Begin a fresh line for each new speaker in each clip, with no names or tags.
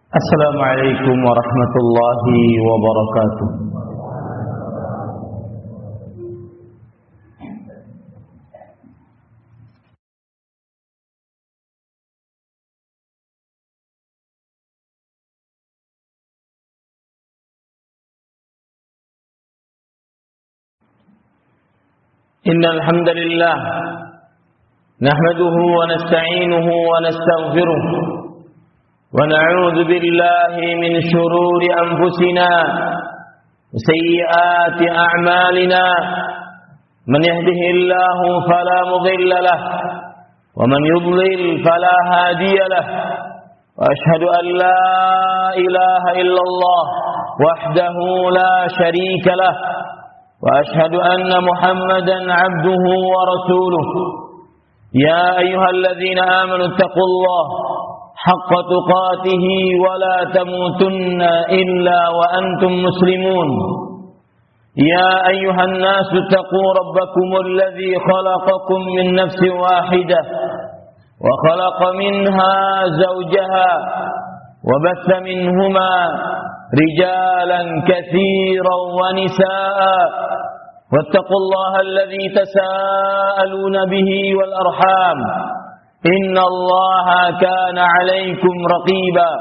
Assalamualaikum warahmatullahi wabarakatuh. Innal hamdalillah nahmaduhu wa nasta'inuhu wa nastaghfiruh wa na'udzu billahi min shururi anfusina wa sayyiati a'malina man yahdihillahu fala mudilla lahu wa man yudlil fala hadiya lahu wa ashhadu an la ilaha illallah wahdahu la sharika lahu wa ashhadu anna Muhammadan 'abduhu wa rasuluh ya ayyuhalladzina amanu taqullaha حق تقاته ولا تموتن إلا وأنتم مسلمون يا أيها الناس اتقوا ربكم الذي خلقكم من نفس واحدة وخلق منها زوجها وبث منهما رجالا كثيرا ونساء واتقوا الله الذي تساءلون به والأرحام إن الله كان عليكم رقيبا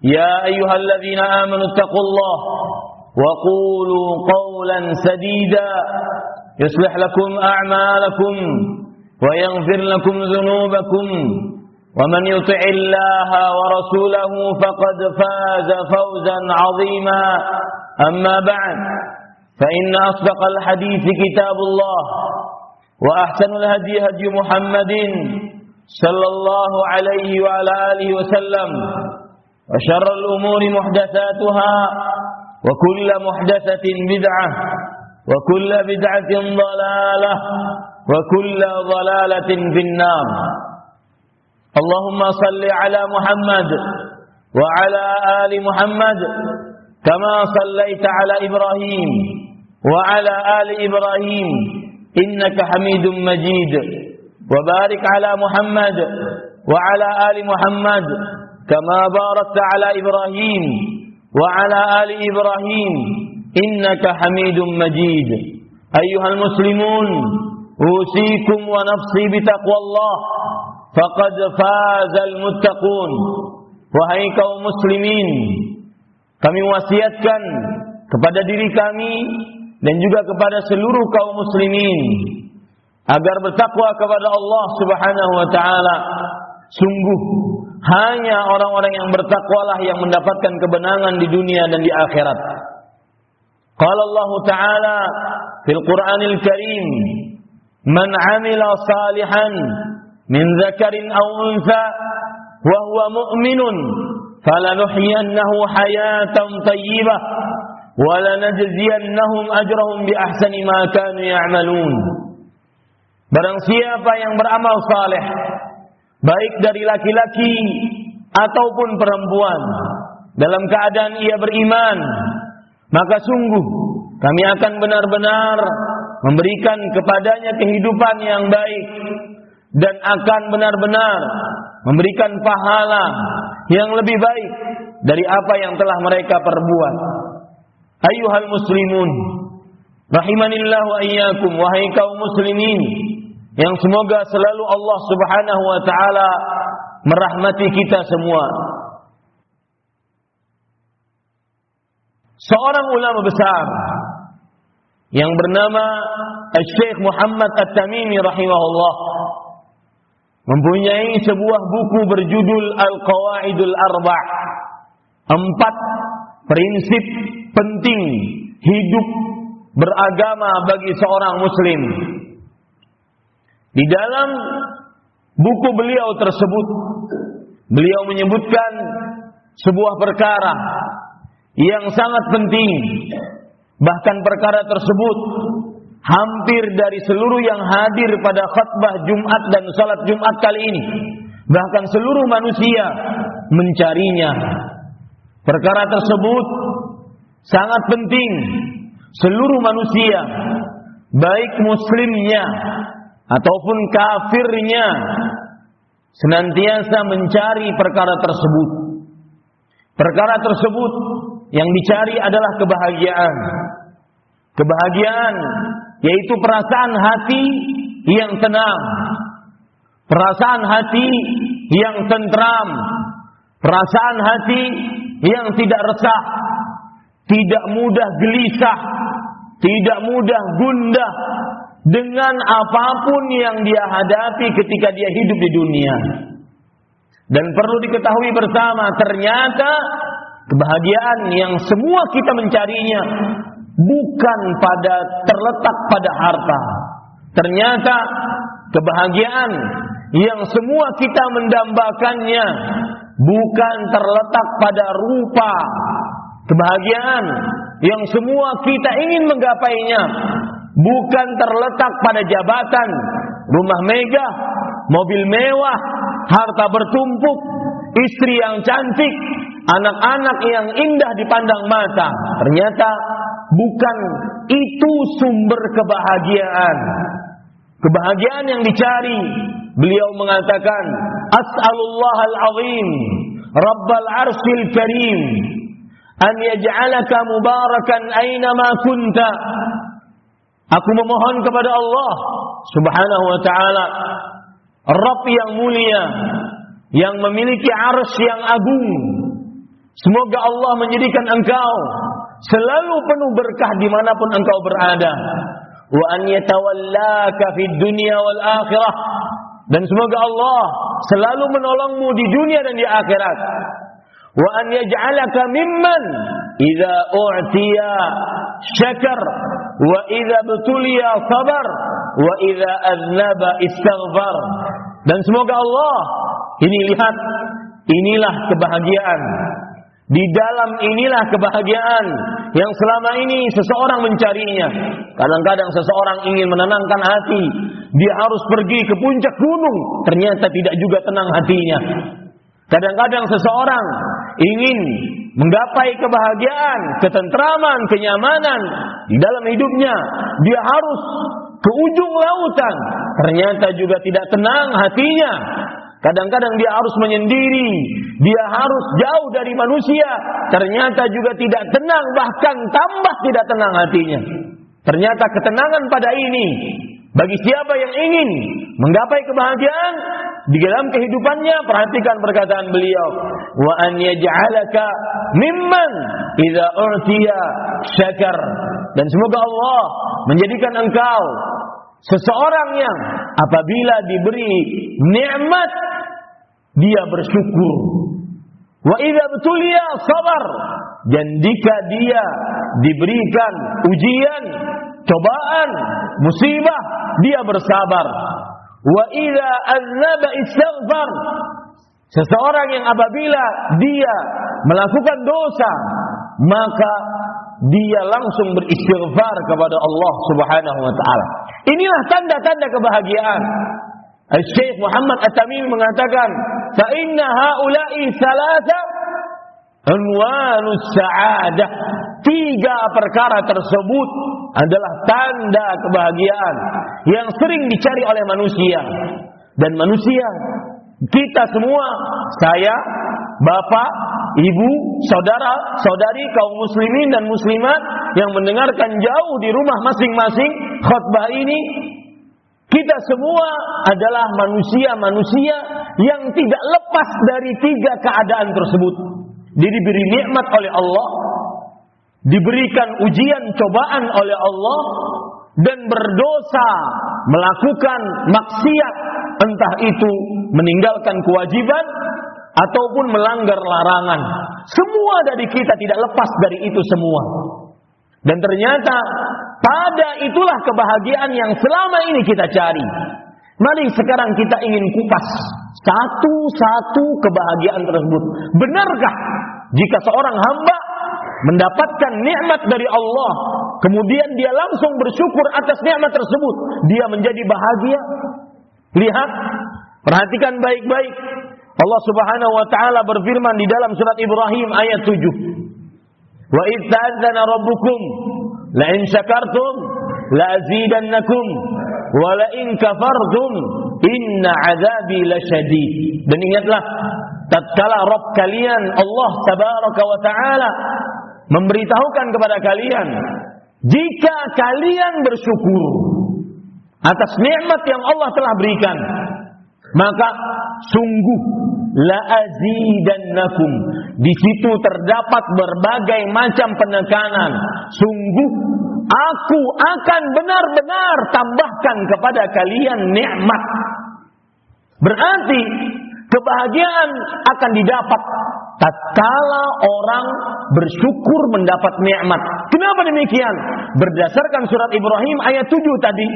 يا أيها الذين آمنوا اتقوا الله وقولوا قولا سديدا يصلح لكم أعمالكم ويغفر لكم ذنوبكم ومن يطع الله ورسوله فقد فاز فوزا عظيما أما بعد فإن أصدق الحديث كتاب الله وأحسن الهدي هدي محمد صلى الله عليه وعلى آله وسلم وشر الأمور محدثاتها وكل محدثة بدعة وكل بدعة ضلالة وكل ضلالة في النار اللهم صل على محمد وعلى آل محمد كما صليت على إبراهيم وعلى آل إبراهيم إنك حميد مجيد وبارك على محمد وعلى آل محمد كما باركت على إبراهيم وعلى آل إبراهيم إنك حميد مجيد أيها المسلمون أوصيكم ونفسي بتقوى الله فقد فاز المتقون. Wahai kaum muslimin, kami wasiatkan kepada diri kami dan juga kepada seluruh kaum muslimin agar bertakwa kepada Allah Subhanahu wa taala. Sungguh hanya orang-orang yang bertakwalah yang mendapatkan kebenangan di dunia dan di akhirat. Qala Allah taala fil Qur'anil Karim, "Man 'amila salihan min dzakarin aw untha wa huwa mu'minun falanuhyiyannahu hayatan thayyibah walanajziyannahum ajrahum bi ahsani ma kanu ya'malun." Barang siapa yang beramal saleh baik dari laki-laki ataupun perempuan dalam keadaan ia beriman, maka sungguh kami akan benar-benar memberikan kepadanya kehidupan yang baik dan akan benar-benar memberikan pahala yang lebih baik dari apa yang telah mereka perbuat. Ayyuhal muslimun, rahimanillah wa iyyakum, wahai kaum muslimin yang semoga selalu Allah Subhanahu wa taala merahmati kita semua. Seorang ulama besar yang bernama Syekh Muhammad At-Tamimi rahimahullah mempunyai sebuah buku berjudul Al-Qawaidul Arba', 4 prinsip penting hidup beragama bagi seorang muslim. Di dalam buku beliau tersebut, beliau menyebutkan sebuah perkara yang sangat penting. Bahkan perkara tersebut hampir dari seluruh yang hadir pada khutbah Jumat dan salat Jumat kali ini, bahkan seluruh manusia mencarinya. Perkara tersebut sangat penting. Seluruh manusia, baik muslimnya ataupun kafirnya, senantiasa mencari perkara tersebut. perkara tersebut yang dicari adalah kebahagiaan. Kebahagiaan yaitu perasaan hati yang tenang, perasaan hati yang tentram, perasaan hati yang tidak resah, tidak mudah gelisah, tidak mudah gundah dengan apapun yang dia hadapi ketika dia hidup di dunia. Dan perlu diketahui bersama, ternyata kebahagiaan yang semua kita mencarinya bukan terletak pada harta. Ternyata kebahagiaan yang semua kita mendambakannya bukan terletak pada rupa. Kebahagiaan yang semua kita ingin menggapainya bukan terletak pada jabatan, rumah megah, mobil mewah, harta bertumpuk, istri yang cantik, anak-anak yang indah dipandang mata. Ternyata bukan itu sumber kebahagiaan. Kebahagiaan yang dicari, beliau mengatakan, As'alullahal azim, Rabbal arsyil karim, an yaj'alaka mubarakan aynama kunta. Aku memohon kepada Allah Subhanahu wa ta'ala, Rabb yang mulia, yang memiliki arsy yang agung. Semoga Allah menjadikan engkau selalu penuh berkah dimanapun engkau berada. Wa an yatawallaka fid dunya wal akhirah. Dan semoga Allah selalu menolongmu di dunia dan di akhirat. Wa an yaj'alaka mimman idza u'tiya syakar wa idza betuliya sabar wa idza aznaba istaghfar. Dan semoga Allah, lihat, inilah kebahagiaan. Di dalam inilah kebahagiaan yang selama ini seseorang mencarinya. Kadang-kadang seseorang ingin menenangkan hati, dia harus pergi ke puncak gunung, ternyata tidak juga tenang hatinya. Kadang-kadang seseorang ingin menggapai kebahagiaan, ketentraman, kenyamanan di dalam hidupnya, dia harus ke ujung lautan, ternyata juga tidak tenang hatinya. Kadang-kadang dia harus menyendiri, dia harus jauh dari manusia, ternyata juga tidak tenang, bahkan tambah tidak tenang hatinya. Ternyata ketenangan pada ini, bagi siapa yang ingin menggapai kebahagiaan di dalam kehidupannya, perhatikan perkataan beliau, wa an yaj'alaka mimman idza u'tiya syakar. Dan semoga Allah menjadikan engkau seseorang yang apabila diberi nikmat dia bersyukur. Wa idza betuliya sabar. Dan jika dia diberikan ujian, cobaan, musibah, dia bersabar. Wa idza aznaba istaghfar. Seseorang yang apabila dia melakukan dosa, maka dia langsung beristighfar kepada Allah Subhanahu wa taala. Inilah tanda-tanda kebahagiaan. Syekh Muhammad At-Tamimi mengatakan, fa inna haula'i thalatha unwanus sa'adah. 3 perkara tersebut adalah tanda kebahagiaan yang sering dicari oleh manusia. Dan manusia, kita semua, saya, bapak, ibu, saudara, saudari, kaum muslimin dan muslimat yang mendengarkan jauh di rumah masing-masing khutbah ini, kita semua adalah manusia-manusia yang tidak lepas dari 3 keadaan tersebut. Diberi nikmat oleh Allah, diberikan ujian cobaan oleh Allah, dan berdosa, melakukan maksiat, entah itu meninggalkan kewajiban ataupun melanggar larangan. Semua dari kita tidak lepas dari itu semua. Dan ternyata pada itulah kebahagiaan yang selama ini kita cari. Mari sekarang kita ingin kupas satu-satu kebahagiaan tersebut. Benarkah jika seorang hamba mendapatkan nikmat dari Allah, kemudian dia langsung bersyukur atas nikmat tersebut, dia menjadi bahagia? Lihat, perhatikan baik-baik. Allah Subhanahu wa taala berfirman di dalam surat Ibrahim ayat 7. Wa idz ta'adzana rabbukum la in syakartum la azidannakum wa la in kafartum inna 'adzabi lasyadid. Dan ingatlah tatkala Rabb kalian Allah tabaraka wa taala memberitahukan kepada kalian, jika kalian bersyukur atas nikmat yang Allah telah berikan, maka sungguh la azidannakum. Di situ terdapat berbagai macam penekanan. Sungguh aku akan benar-benar tambahkan kepada kalian nikmat. Berarti kebahagiaan akan didapat tatkala orang bersyukur mendapat nikmat. Kenapa demikian? Berdasarkan surat Ibrahim ayat 7 tadi,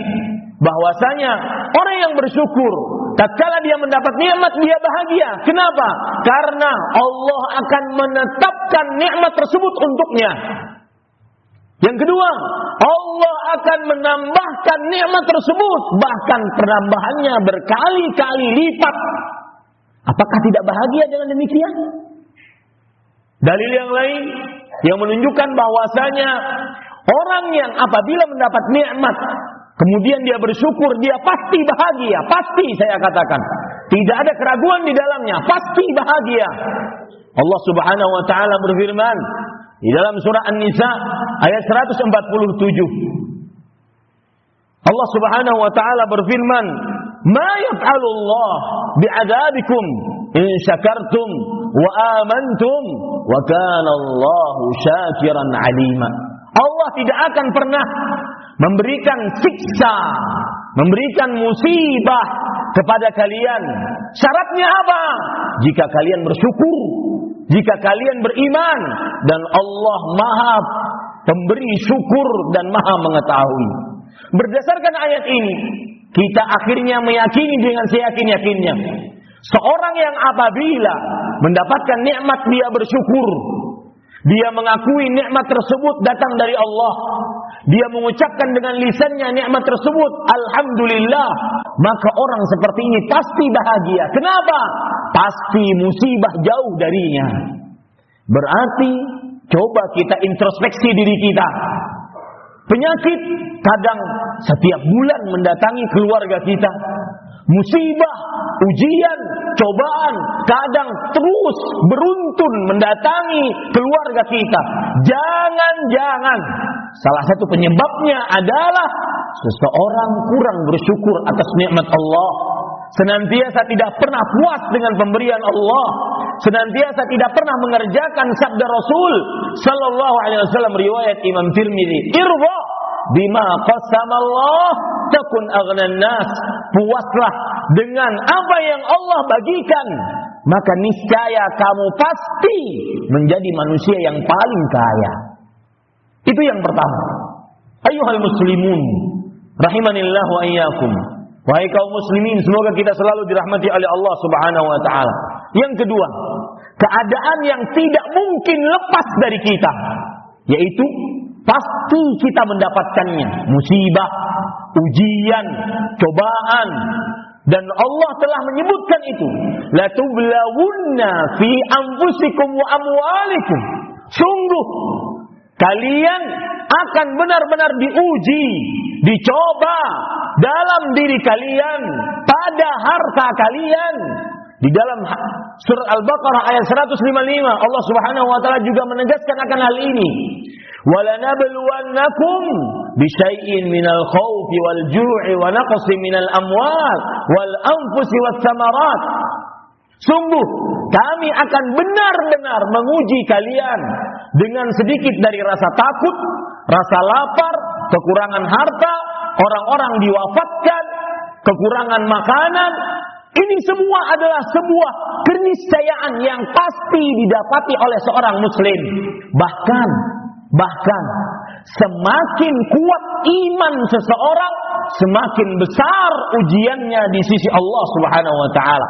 bahwasanya orang yang bersyukur tatkala dia mendapat nikmat dia bahagia. Kenapa? Karena Allah akan menetapkan nikmat tersebut untuknya. Yang kedua, Allah akan menambahkan nikmat tersebut, bahkan penambahannya berkali-kali lipat. Apakah tidak bahagia dengan demikian? Dalil yang lain yang menunjukkan bahwasanya orang yang apabila mendapat nikmat kemudian dia bersyukur, dia pasti bahagia. Pasti, saya katakan, tidak ada keraguan di dalamnya, pasti bahagia. Allah Subhanahu wa taala berfirman di dalam surah An-Nisa ayat 147. Allah Subhanahu wa taala berfirman, "Ma yaf'alu Allah bi'adabikum in syakartum wa amantum wa kana Allahu syakiran 'alima." Allah tidak akan pernah memberikan siksa, memberikan musibah kepada kalian. Syaratnya apa? Jika kalian bersyukur, jika kalian beriman, dan Allah Maha pemberi syukur dan Maha mengetahui. Berdasarkan ayat ini, kita akhirnya meyakini dengan seyakin-yakinnya, seorang yang apabila mendapatkan nikmat dia bersyukur, dia mengakui nikmat tersebut datang dari Allah, dia mengucapkan dengan lisannya nikmat tersebut, alhamdulillah, maka orang seperti ini pasti bahagia. Kenapa? Pasti musibah jauh darinya. Berarti coba kita introspeksi diri kita. Penyakit kadang setiap bulan mendatangi keluarga kita. Musibah, ujian, cobaan kadang terus beruntun mendatangi keluarga kita. Jangan-jangan salah satu penyebabnya adalah seseorang kurang bersyukur atas nikmat Allah. Senantiasa tidak pernah puas dengan pemberian Allah. Senantiasa tidak pernah mengerjakan sabda Rasul sallallahu alaihi wasallam, riwayat Imam Tirmidzi, irba bima qasama Allah takun aghnan nas. Puaslah dengan apa yang Allah bagikan, maka niscaya kamu pasti menjadi manusia yang paling kaya. Itu yang pertama. Ayyuhal muslimun rahimanillah wa iyyakum. Wahai kaum muslimin, semoga kita selalu dirahmati oleh Allah Subhanahu wa taala. Yang kedua, keadaan yang tidak mungkin lepas dari kita, yaitu pasti kita mendapatkannya, musibah, ujian, cobaan, dan Allah telah menyebutkan itu. La tublawunna fi anfusikum wa amwalikum. Sungguh kalian akan benar-benar diuji, dicoba dalam diri kalian, pada harta kalian. Di dalam surat Al-Baqarah ayat 155, Allah Subhanahu wa taala juga menegaskan akan hal ini. وَلَنَبْلُوَنَّكُمْ بِشَيْءٍ مِنَ الْخَوْفِ وَالْجُوعِ وَنَقْصٍ مِنَ الْأَمْوَالِ وَالْأَنْفُسِ وَالثَّمَرَاتِ. Sungguh kami akan benar-benar menguji kalian dengan sedikit dari rasa takut, rasa lapar, kekurangan harta, orang-orang diwafatkan, kekurangan makanan. Ini semua adalah sebuah keniscayaan yang pasti didapati oleh seorang muslim. Bahkan semakin kuat iman seseorang, semakin besar ujiannya di sisi Allah Subhanahu wa taala.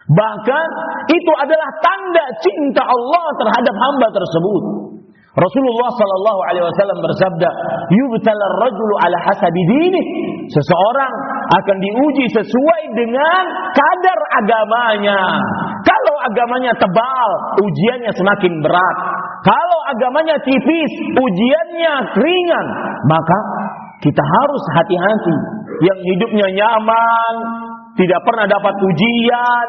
Bahkan itu adalah tanda cinta Allah terhadap hamba tersebut. Rasulullah sallallahu alaihi wasallam bersabda, "Yubtalar rajulu ala hasabi dinih." Seseorang akan diuji sesuai dengan kadar agamanya. Kalau agamanya tebal, ujiannya semakin berat. Kalau agamanya tipis, ujiannya ringan. Maka kita harus hati-hati. Yang hidupnya nyaman, tidak pernah dapat ujian,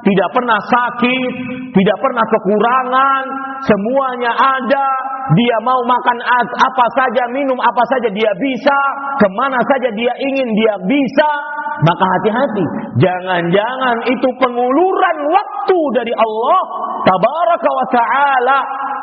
tidak pernah sakit, tidak pernah kekurangan, semuanya ada. Dia mau makan apa saja, minum apa saja dia bisa, kemana saja dia ingin dia bisa. Maka hati-hati, jangan-jangan itu penguluran waktu dari Allah Tabaraka wa Ta'ala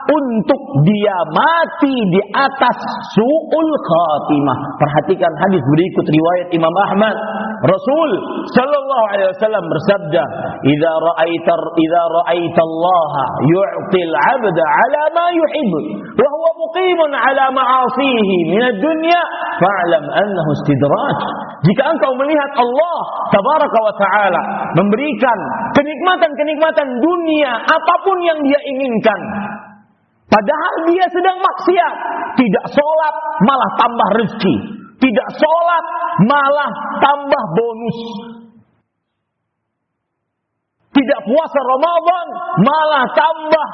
untuk dia mati di atas su'ul khatimah. Perhatikan hadis berikut riwayat Imam Ahmad. Rasul sallallahu alaihi wasallam bersabda, "Idza ra'aita Allah yu'til 'abda 'ala ma yuhibbu wa huwa muqimun 'ala ma'asihi min ad-dunya, fa'lam annahu istidraj." Jika engkau melihat Allah Tabaraka wa Ta'ala memberikan kenikmatan-kenikmatan dunia apapun yang dia inginkan, padahal dia sedang maksiat, tidak sholat malah tambah rezeki, tidak sholat malah tambah bonus, tidak puasa Ramadan malah tambah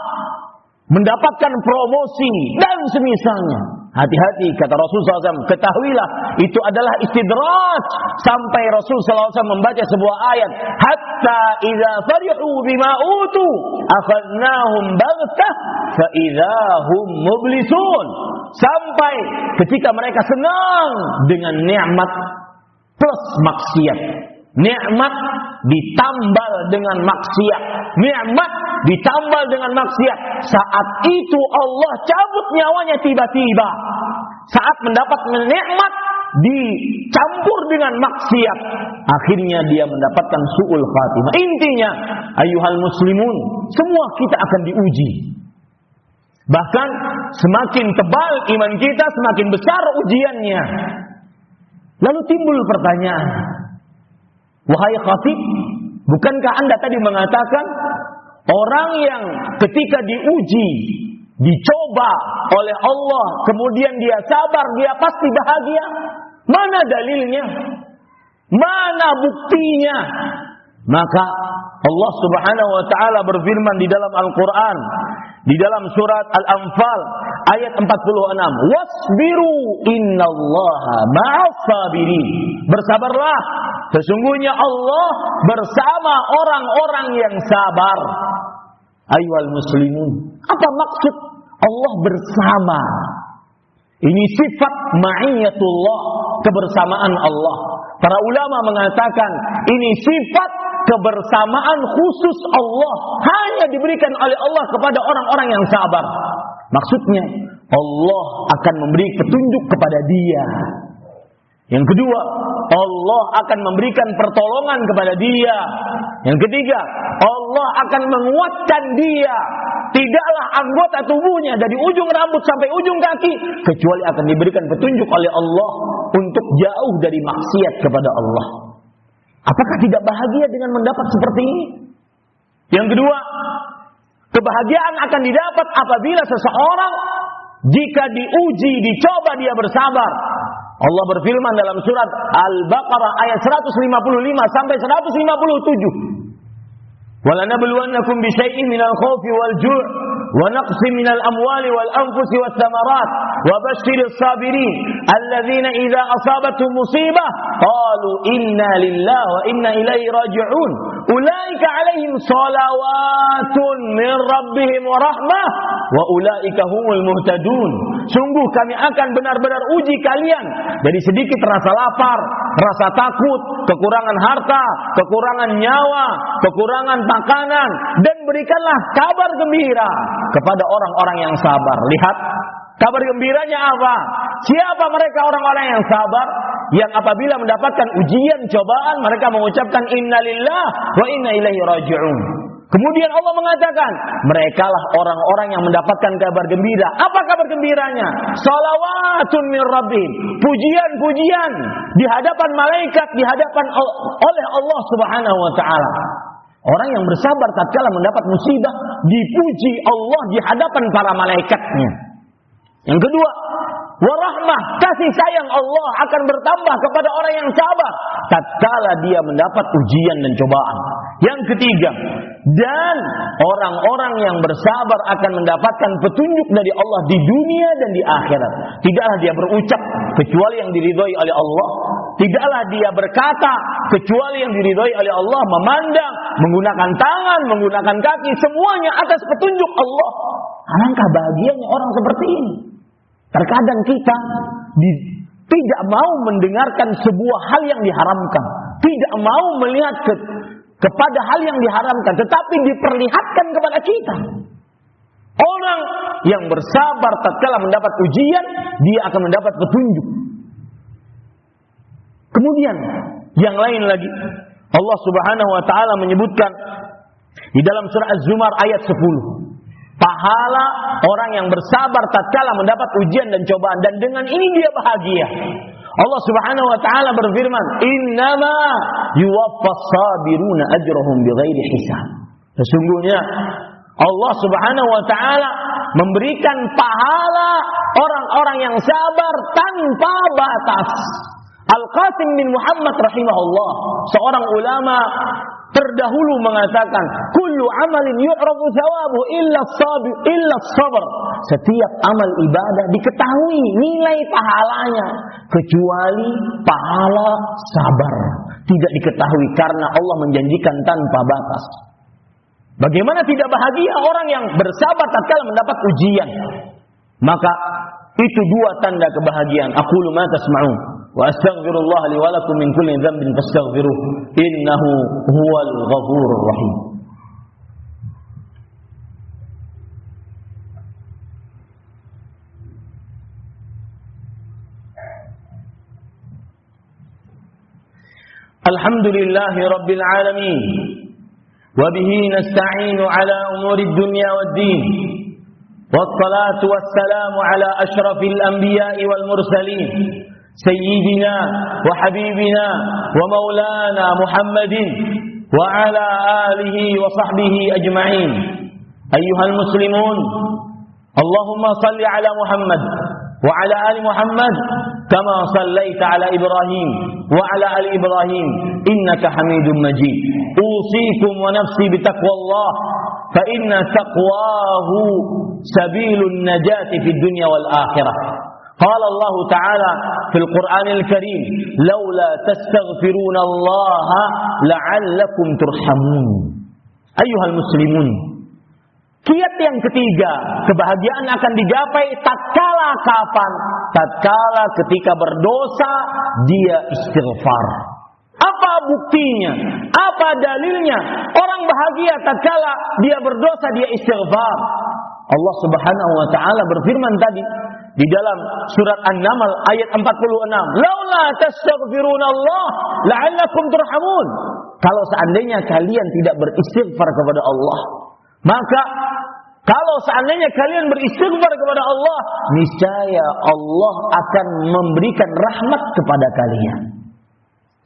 mendapatkan promosi dan semisalnya. Hati-hati, kata Rasulullah SAW, ketahuilah itu adalah istidraj. Sampai Rasulullah SAW membaca sebuah ayat, hatta idza farihu bima utu akhadnahum baghtah fa idza hum mublisun. Sampai ketika mereka senang dengan nikmat plus maksiat, nikmat ditambal dengan maksiat, nikmat ditambal dengan maksiat. Saat itu Allah cabut nyawanya tiba-tiba. Saat mendapat nikmat dicampur dengan maksiat, akhirnya dia mendapatkan su'ul khatimah. Intinya, ayyuhal muslimun, semua kita akan diuji. Bahkan semakin tebal iman kita, semakin besar ujiannya. Lalu timbul pertanyaan, wahai khatib, bukankah Anda tadi mengatakan orang yang ketika diuji, dicoba oleh Allah, kemudian dia sabar, dia pasti bahagia? Mana dalilnya? Mana buktinya? Maka Allah Subhanahu wa Ta'ala berfirman di dalam Al-Quran, di dalam surat Al-Anfal ayat 46, wasbiru innallaha ma'as sabirin. Bersabarlah, sesungguhnya Allah bersama orang-orang yang sabar. Ayyuhal muslimun, apa maksud Allah bersama? Ini sifat ma'iyatullah, kebersamaan Allah. Para ulama mengatakan ini sifat kebersamaan khusus Allah, hanya diberikan oleh Allah kepada orang-orang yang sabar. Maksudnya Allah akan memberi petunjuk kepada dia. Yang kedua, Allah akan memberikan pertolongan kepada dia. Yang ketiga, Allah akan menguatkan dia. Tidaklah anggota tubuhnya dari ujung rambut sampai ujung kaki kecuali akan diberikan petunjuk oleh Allah untuk jauh dari maksiat kepada Allah. Apakah tidak bahagia dengan mendapat seperti ini? Yang kedua, kebahagiaan akan didapat apabila seseorang jika diuji, dicoba, dia bersabar. Allah berfirman dalam surat Al-Baqarah ayat 155 sampai 157. وَلَنَبْلُوَنَّكُمْ بِشَيْءٍ مِنَ الْخَوْفِ وَالْجُوعِ وَنَقْصٍ مِنَ الْأَمْوَالِ وَالْأَنْفُسِ وَالثَّمَرَاتِ وَبَشِّرِ الصَّابِرِينَ الَّذِينَ إِذَا أَصَابَتْهُمْ مُصِيبَةٌ قَالُوا إِنَّا لِلَّهِ وَإِنَّا إِلَيْهِ رَاجِعُونَ أُولَئِكَ عَلَيْهِمْ صَلَوَاتٌ مِنْ رَبِّهِمْ وَرَحْمَةٌ وَأُولَئِكَ هُمُ الْمُهْتَدُونَ. Sungguh kami akan benar-benar uji kalian dari sedikit rasa lapar, rasa takut, kekurangan harta, kekurangan nyawa, kekurangan makanan, dan berikanlah kabar gembira kepada orang-orang yang sabar. Lihat, kabar gembiranya apa? Siapa mereka orang-orang yang sabar? Yang apabila mendapatkan ujian, cobaan, mereka mengucapkan innalillah wa inna ilaihi raji'un. Kemudian Allah mengatakan, merekalah orang-orang yang mendapatkan kabar gembira. Apa kabar gembiranya? Salawatun min rabbihim. Pujian-pujian di hadapan malaikat, di hadapan oleh Allah Subhanahu wa Ta'ala. Orang yang bersabar tatkala mendapat musibah, dipuji Allah di hadapan para malaikatnya. Yang kedua, warahmah, kasih sayang Allah akan bertambah kepada orang yang sabar tatkala dia mendapat ujian dan cobaan. Yang ketiga, dan orang-orang yang bersabar akan mendapatkan petunjuk dari Allah di dunia dan di akhirat. Tidaklah dia berucap kecuali yang diridhoi oleh Allah. tidaklah dia berkata kecuali yang diridhoi oleh Allah, memandang, menggunakan tangan, menggunakan kaki, semuanya atas petunjuk Allah. Alangkah bahagianya orang seperti ini. Terkadang kita tidak mau mendengarkan sebuah hal yang diharamkan, tidak mau melihat kepada hal yang diharamkan, tetapi diperlihatkan kepada kita. Orang yang bersabar tatkala mendapat ujian, dia akan mendapat petunjuk. Kemudian yang lain lagi, Allah Subhanahu wa taala menyebutkan di dalam surah Az-Zumar ayat 10, pahala orang yang bersabar tatkala mendapat ujian dan cobaan, dan dengan ini dia bahagia. Allah Subhanahu wa taala berfirman, "Innama yuwaffas sabiruna ajrahum bighairi hisab." Sesungguhnya Allah Subhanahu wa taala memberikan pahala orang-orang yang sabar tanpa batas. Al-Qasim bin Muhammad rahimahullah, seorang ulama terdahulu mengatakan, kullu amalin yu'rafu thawabu illa sabr. Setiap amal ibadah diketahui nilai pahalanya kecuali pahala sabar. Tidak diketahui karena Allah menjanjikan tanpa batas. Bagaimana tidak bahagia orang yang bersabar tatkala mendapat ujian? Maka itu dua tanda kebahagiaan. Aqulu ma tasma'un wa astaghfirullah li wa lakum min kulli dhanbin fastaghfiruh innahu huwal ghafurur rahim. Alhamdulillahi rabbil alamin wa bihi nasta'inu ala umuri dunya waddin. والصلاة والسلام على أشرف الأنبياء والمرسلين سيدنا وحبيبنا ومولانا محمد وعلى آله وصحبه أجمعين. أيها المسلمون، اللهم صل على محمد وعلى آل محمد كما صليت على إبراهيم وعلى آل إبراهيم إنك حميد مجيد. أوصيكم ونفسي بتقوى الله فإن تقواه سبيل النجاة في الدنيا والآخرة. قال الله تعالى في القرآن الكريم لولا تستغفرون الله لعلكم ترحمون. أيها المسلمون، kiat yang ketiga, kebahagiaan akan digapai tatkala kapan? Tatkala ketika berdosa dia istighfar. Apa buktinya? Apa dalilnya? Orang bahagia tatkala dia berdosa dia istighfar. Allah Subhanahu wa taala berfirman tadi di dalam surat An-Naml ayat 46, "Laula tastaghfirunallah la'allakum turhamun." Kalau seandainya kalian tidak beristighfar kepada Allah, maka kalau seandainya kalian beristighfar kepada Allah, niscaya Allah akan memberikan rahmat kepada kalian.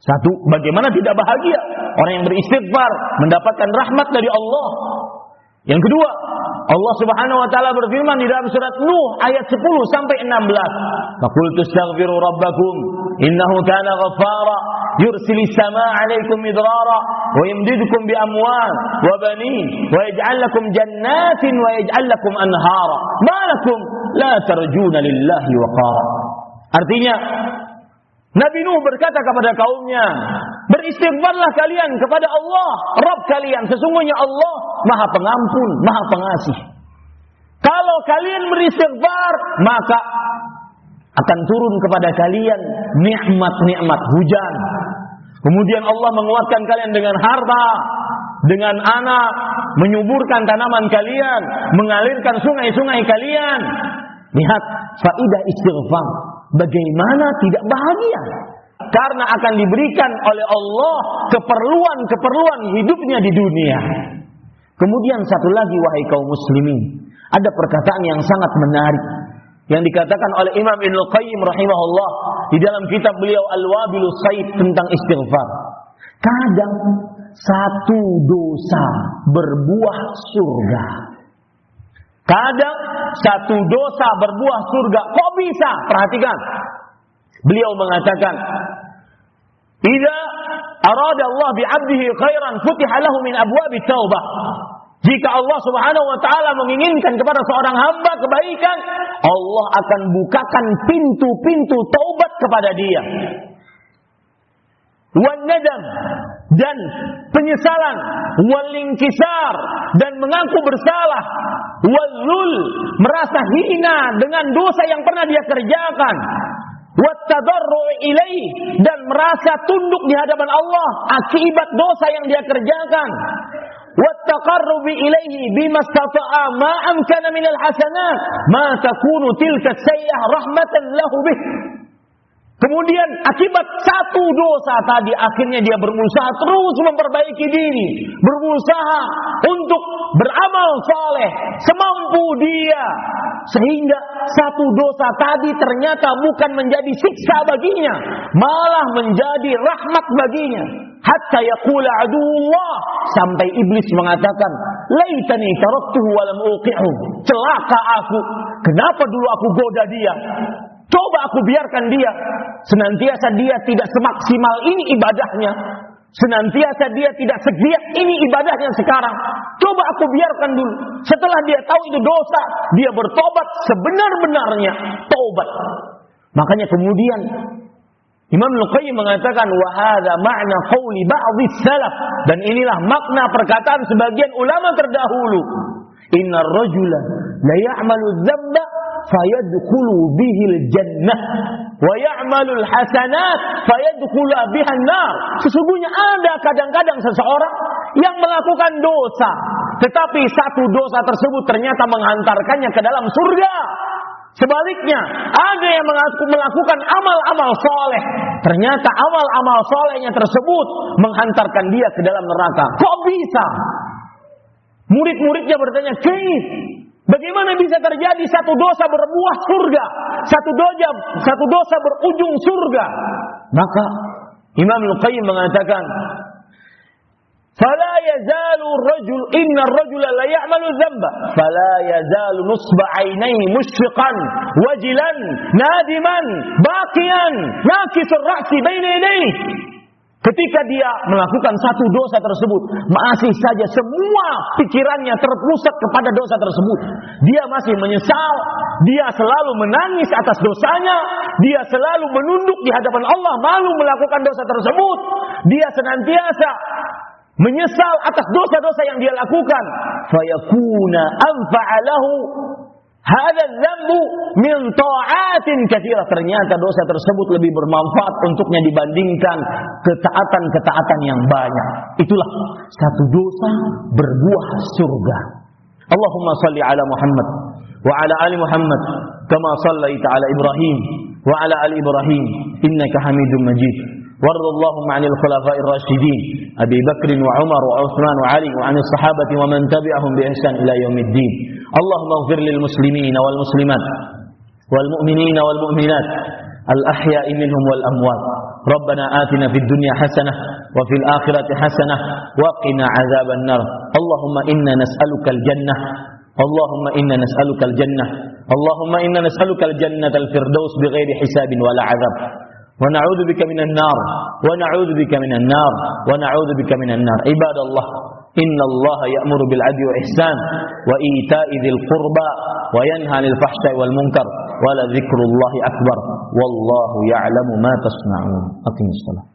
Satu, bagaimana tidak bahagia orang yang beristighfar mendapatkan rahmat dari Allah. Yang kedua, Allah Subhanahu wa taala berfirman di dalam surat Nuh ayat 10 sampai 16. Faqultu astaghfiru rabbakum innahu kana ghaffara yursilis samaa'a 'alaikum midrara wa yumdidukum bi amwal wa banin wa yaj'al lakum jannatin wa yaj'al lakum anhara ma lakum la tarjuna lillahi waqara. Artinya Nabi Nuh berkata kepada kaumnya, beristighfarlah kalian kepada Allah, Rabb kalian. Sesungguhnya Allah Maha Pengampun, Maha Pengasih. Kalau kalian beristighfar, maka akan turun kepada kalian nikmat-nikmat hujan. Kemudian Allah menguatkan kalian dengan harta, dengan anak, menyuburkan tanaman kalian, mengalirkan sungai-sungai kalian. Lihat faidah istighfar. Bagaimana tidak bahagia? Karena akan diberikan oleh Allah keperluan-keperluan hidupnya di dunia. Kemudian satu lagi, wahai kaum muslimin, ada perkataan yang sangat menarik yang dikatakan oleh Imam Ibnul Qayyim rahimahullah di dalam kitab beliau Al-Wabilus Sayyid tentang istighfar. Kadang satu dosa berbuah surga. Kadang satu dosa berbuah surga. Kok bisa? Perhatikan. Beliau mengatakan, "Idza arada Allah bi'abdihi khairan futiha lahu min abwabit taubah." Jika Allah Subhanahu wa taala menginginkan kepada seorang hamba kebaikan, Allah akan bukakan pintu-pintu taubat kepada dia. wan nadam, dan penyesalan, wal inkisar, dan mengaku bersalah, wal lul, merasa hina dengan dosa yang pernah dia kerjakan, wat tadarru' ilaih, dan merasa tunduk di hadapan Allah akibat dosa yang dia kerjakan, wat taqarrubi ilaihi bima istata'a ma amkana minal hasanat ma takunu tilka sayyi'ah rahmatan lahu bih. Kemudian akibat satu dosa tadi akhirnya dia berusaha terus memperbaiki diri, berusaha untuk beramal saleh semampu dia, sehingga satu dosa tadi ternyata bukan menjadi siksa baginya, malah menjadi rahmat baginya. Hatta yaqula aduwwah, sampai iblis mengatakan, laitani taraktuhu wa lam uqi'hu, celaka aku, kenapa dulu aku goda dia, coba aku biarkan dia. Senantiasa dia tidak semaksimal ini ibadahnya, senantiasa dia tidak segiat ini ibadahnya sekarang, coba aku biarkan dulu. Setelah dia tahu itu dosa, dia bertobat sebenar-benarnya tobat. Makanya kemudian Imam Al-Qayyim mengatakan, wa hadza ma'na qauli ba'dhi salaf, dan inilah makna perkataan sebagian ulama terdahulu, innar rajula la ya'malu dzamba fayadkhulu bihil jannah wa ya'malul hasanat fayadkhulu bihan nar. Sesungguhnya ada kadang-kadang seseorang yang melakukan dosa, tetapi satu dosa tersebut ternyata menghantarkannya ke dalam surga. Sebaliknya, ada yang melakukan amal-amal soleh, ternyata amal-amal solehnya tersebut menghantarkan dia ke dalam neraka. Kok bisa? Murid-muridnya bertanya, "Kaif? Bagaimana bisa terjadi satu dosa berbuah surga, satu dosa berujung surga?" Maka Imam Al-Qayyim mengatakan, "Fala yazalu rajul, inna ar-rajula la ya'malu dzamba, fala yazalu nusba 'ainaihi mushfiqan, wajilan, nadiman, baqiyan, nakisur ra'si baina yadayhi." Ketika dia melakukan satu dosa tersebut, masih saja semua pikirannya terpusat kepada dosa tersebut. Dia masih menyesal, dia selalu menangis atas dosanya, dia selalu menunduk di hadapan Allah malu melakukan dosa tersebut. Dia senantiasa menyesal atas dosa-dosa yang dia lakukan. Fayakuna anfa'alahu hadza dzambu min ta'atin katsirah. Ternyata dosa tersebut lebih bermanfaat untuknya dibandingkan ketaatan-ketaatan yang banyak. Itulah satu dosa berbuah surga. Allahumma salli ala Muhammad wa ala ali Muhammad kama shallaita ala Ibrahim wa ala ali Ibrahim innaka Hamidum Majid. وارض اللهم عن الخلفاء الراشدين أبي بكر وعمر وعثمان وعلي وعن الصحابة ومن تبعهم بإحسان إلى يوم الدين. اللهم اغفر للمسلمين والمسلمات والمؤمنين والمؤمنات الأحياء منهم والأموات. ربنا آتنا في الدنيا حسنة وفي الآخرة حسنة وقنا عذاب النار. اللهم إنا نسألك الجنة، اللهم إنا نسألك الجنة، اللهم إنا نسألك الجنة الفردوس بغير حساب ولا عذاب. ونعوذ بك من النار ونعوذ بك من النار ونعوذ بك من النار. عباد الله، إن الله يأمر بالعدل والإحسان وإيتاء ذي القربى وينهى عن الفحشاء والمنكر ولذكر الله أكبر والله يعلم ما تصنعون. أقم الصلاة.